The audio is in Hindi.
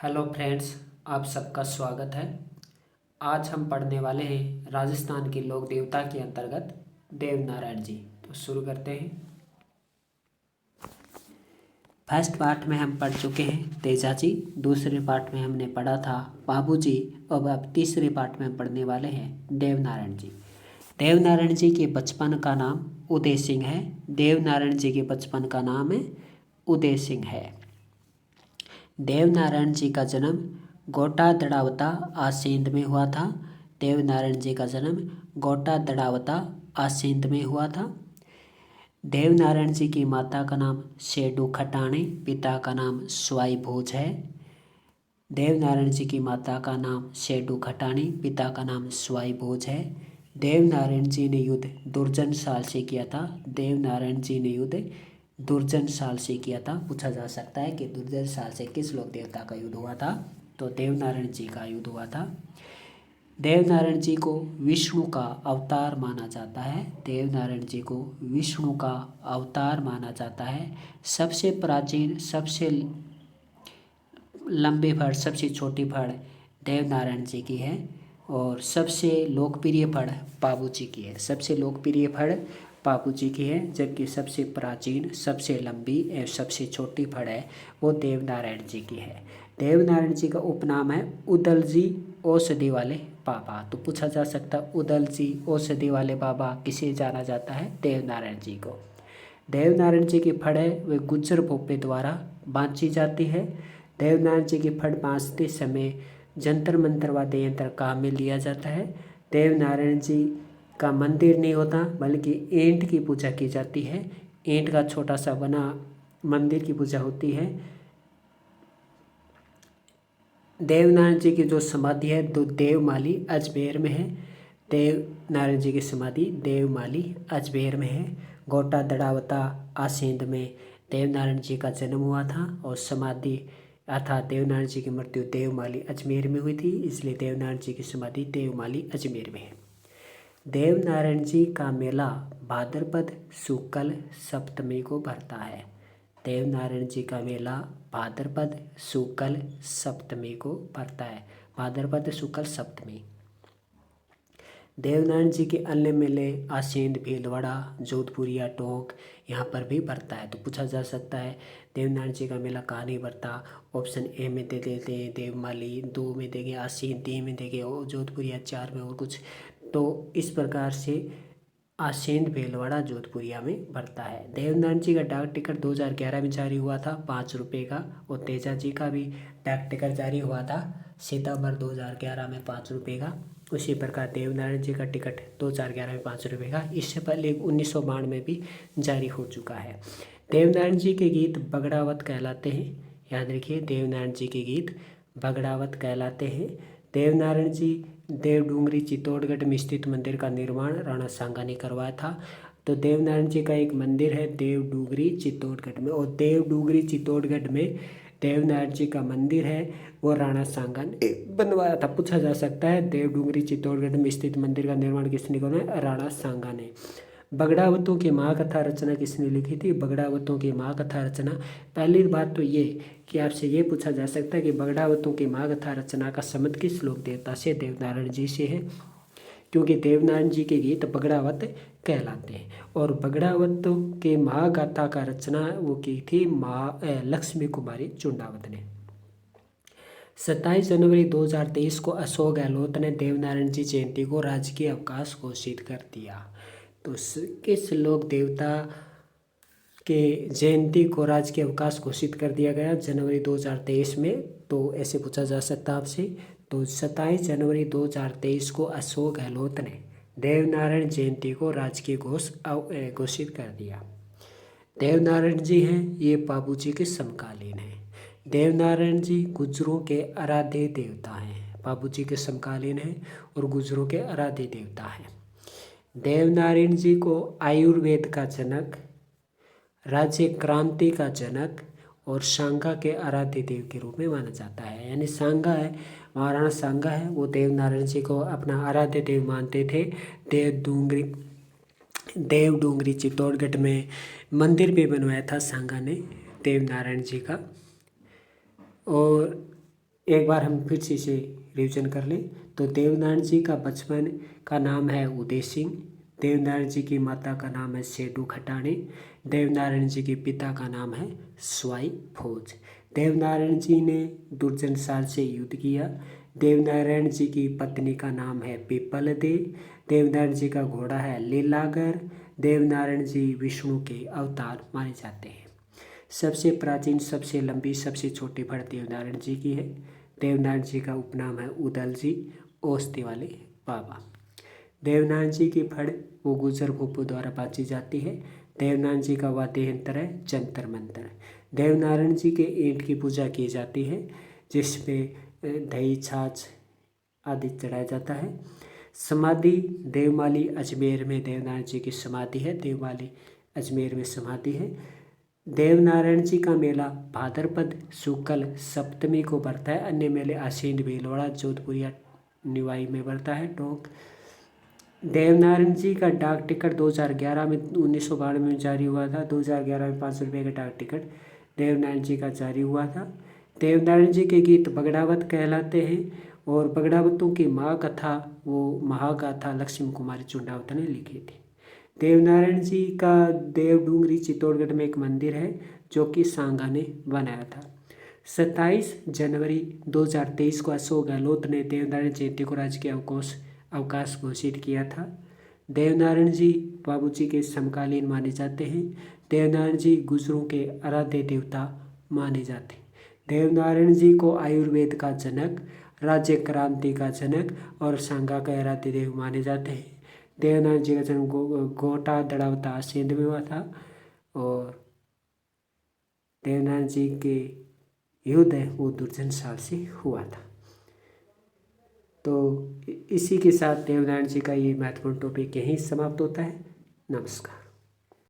हेलो फ्रेंड्स, आप सबका स्वागत है। आज हम पढ़ने वाले हैं राजस्थान के लोक देवता के अंतर्गत देवनारायण जी। तो शुरू करते हैं। फर्स्ट पार्ट में हम पढ़ चुके हैं तेजा जी, दूसरे पार्ट में हमने पढ़ा था बाबू जी, अब तीसरे पार्ट में हम पढ़ने वाले हैं देवनारायण जी। देवनारायण जी के बचपन का नाम उदय सिंह है। देवनारायण जी के बचपन का नाम है उदय सिंह है। देवनारायण जी का जन्म गोटा दड़ावता आसींद में हुआ था। देवनारायण जी का जन्म गोटा दड़ावता आसींद में हुआ था। देवनारायण जी की माता का नाम शेडू खटाणी, पिता का नाम स्वाई भोज है। देवनारायण जी की माता का नाम शेडू खटाणी, पिता का नाम स्वाई भोज है। देवनारायण जी ने युद्ध दुर्जन साल से किया था। देवनारायण जी ने युद्ध दुर्जन साल से किया था। पूछा जा सकता है कि दुर्जन साल से किस लोक देवता का युद्ध हुआ था, तो देवनारायण जी का युद्ध हुआ था। देवनारायण जी को विष्णु का अवतार माना जाता है। देवनारायण जी को विष्णु का अवतार माना जाता है। सबसे प्राचीन, सबसे लंबी फड़, सबसे छोटी फड़ देवनारायण जी की है और सबसे लोकप्रिय फड़ बाबू जी की है। सबसे लोकप्रिय फड़ बाबू जी की है, जबकि सबसे प्राचीन, सबसे लंबी एवं सबसे छोटी फड़ है वो देवनारायण जी की है। देवनारायण जी का उपनाम है उदल जी औषधि वाले बाबा। तो पूछा जा सकता है उदल जी औषधि वाले बाबा किसे जाना जाता है? देवनारायण जी को। देवनारायण जी की फड़ है वे गुज्जर भोपे द्वारा बांधी जाती है। देवनारायण जी की फड़ बांधते समय जंतर मंतर वाद्य यंत्र काम में लिया जाता है। देवनारायण जी का मंदिर नहीं होता, बल्कि ईंट की पूजा की जाती है। ईंट का छोटा सा बना मंदिर की पूजा होती है। देवनारायण जी की जो समाधि है तो देवमाली अजमेर में है। देवनारायण जी की समाधि देवमाली अजमेर में है। गोटा दड़ावता आसींद में देवनारायण जी का जन्म हुआ था और समाधि अर्थात देवनारायण जी की मृत्यु देवमाली अजमेर में हुई थी, इसलिए देवनारायण जी की समाधि देवमाली अजमेर में है। देवनारायण जी का मेला भाद्रपद शुक्ल सप्तमी को भरता है। देवनारायण जी का मेला भाद्रपद शुक्ल सप्तमी को भरता है। भाद्रपद शुक्ल सप्तमी। देवनारायण जी के अन्य मेले आसींद, भीलवाड़ा, जोधपुरिया, टोंक यहाँ पर भी भरता है। तो पूछा जा सकता है देवनारायण जी का मेला कहाँ नहीं भरता? ऑप्शन ए में दे देते हैं देवमाली, 2 में देंगे आसींद, 3 में देंगे और जोधपुरिया, 4 में और कुछ। तो इस प्रकार से आसींद, भीलवाड़ा, जोधपुरिया में भरता है। देवनारायण जी का डाक टिकट 2011 में जारी हुआ था 5 रुपये का, और तेजा जी का भी डाक टिकट जारी हुआ था सितंबर 2011 में 5 रुपये का। उसी प्रकार देवनारायण जी का टिकट 2011 में 5 रुपये का, इससे पहले 1992 में भी जारी हो चुका है। देवनारायण जी के गीत बगड़ावत कहलाते हैं। याद रखिए, देवनारायण जी के गीत बगड़ावत कहलाते हैं। देवनारायण जी देवडूंगरी चित्तौड़गढ़ में स्थित मंदिर का निर्माण राणा सांगा ने करवाया था। तो देवनारायण जी का एक मंदिर है देवडूंगरी चित्तौड़गढ़ में, और देवडूंगरी चित्तौड़गढ़ में देवनारायण जी का मंदिर है वो राणा सांगा ने बनवाया था। पूछा जा सकता है देवडूंगरी चित्तौड़गढ़ में स्थित मंदिर का निर्माण किसने किया? राणा सांगा ने। बगड़ावतों की महाकथा रचना किसने लिखी थी? बगड़ावतों की महाकथा रचना, पहली बात तो ये कि आपसे ये पूछा जा सकता है कि बगड़ावतों की महाकथा रचना का संबंध किस लोक देवता से? देवनारायण जी से है, क्योंकि देवनारायण जी के गीत बगड़ावत कहलाते हैं। और बगड़ावतों के महागाथा का रचना वो की थी लक्ष्मी कुमारी चुंडावत ने। 27 जनवरी 2023 को अशोक गहलोत ने देवनारायण जी जयंती को राजकीय अवकाश घोषित कर दिया। तो किस लोक देवता के जयंती को राजकीय अवकाश घोषित कर दिया गया जनवरी 2023 में? तो ऐसे पूछा जा सकता है आपसे। तो 27 जनवरी 2023 को अशोक गहलोत ने देवनारायण जयंती को राजकीय घोषित कर दिया। देवनारायण जी हैं ये बाबू जी के समकालीन हैं। देवनारायण जी गुज्जरों के आराध्य देवता हैं। बाबू जी के समकालीन हैं और गुज्जरों के आराध्य देवता हैं। देवनारायण जी को आयुर्वेद का जनक, राज्य क्रांति का जनक और सांगा के आराध्य देव के रूप में माना जाता है। यानी सांगा है, महाराणा सांगा है, वो देवनारायण जी को अपना आराध्य देव मानते थे। देवडूंगरी चित्तौड़गढ़ में मंदिर भी बनवाया था सांगा ने देवनारायण जी का। और एक बार हम फिर से इसे रिविजन कर लें। तो देवनारायण जी का बचपन का नाम है उदय सिंह। देवनारायण जी की माता का नाम है सेठू खटाणे। देवनारायण जी के पिता का नाम है स्वाई भोज। देवनारायण जी ने दुर्जनसाल से युद्ध किया। देवनारायण जी की पत्नी का नाम है पीपल दे। देवनारायण जी का घोड़ा है लीलागर। देवनारायण जी विष्णु के अवतार माने जाते हैं। सबसे प्राचीन, सबसे लंबी, सबसे छोटी फड़ देवनारायण जी की है। देवनारायण जी का उपनाम है उदल जी, औषधि वाले बाबा। देवनारायण जी की फड़ वो गुजर भूपू द्वारा बांची जाती है। देवनारायण जी का वाद्य यंत्र है जंतर मंतर। देवनारायण जी के ईंट की पूजा की जाती है, जिसमें दही छाछ आदि चढ़ाया जाता है। समाधि देवमाली अजमेर में देवनारायण जी की समाधि है। देवमाली अजमेर में समाधि है। देवनारायण जी का मेला भाद्रपद शुक्ल सप्तमी को बढ़ता है। अन्य मेले आसीन भीलवाड़ा जोधपुरिया निवाई में बढ़ता है टोंक। देवनारायण जी का डाक टिकट 2011 में 1992 में जारी हुआ था। 2011 में 500 रुपये का डाक टिकट देवनारायण जी का जारी हुआ था। देवनारायण जी के गीत बगड़ावत कहलाते हैं और बगड़ावतों की महाकथा वो महागाथा लक्ष्मी कुमारी चुंडावत ने लिखी थी। देवनारायण जी का देवडूंगरी चित्तौड़गढ़ में एक मंदिर है जो कि सांगा ने बनाया था। 27 जनवरी 2023 को अशोक गहलोत ने देवनारायण जयंती को राजकीय अवकाश घोषित किया था। देवनारायण जी बाबूजी के समकालीन माने जाते हैं। देवनारायण जी गुजरों के आराध्य देवता माने जाते हैं। देवनारायण जी को आयुर्वेद का जनक, राज्य क्रांति का जनक और सांगा का आराध्य देव माने जाते हैं। देवनारायण जी का जन्म गोटा दड़ावता सिंध में हुआ था और देवनारायण जी के युद्ध है वो दुर्जनसाल से हुआ था। तो इसी के साथ देवनारायण जी का ये महत्वपूर्ण टॉपिक यहीं समाप्त होता है। नमस्कार।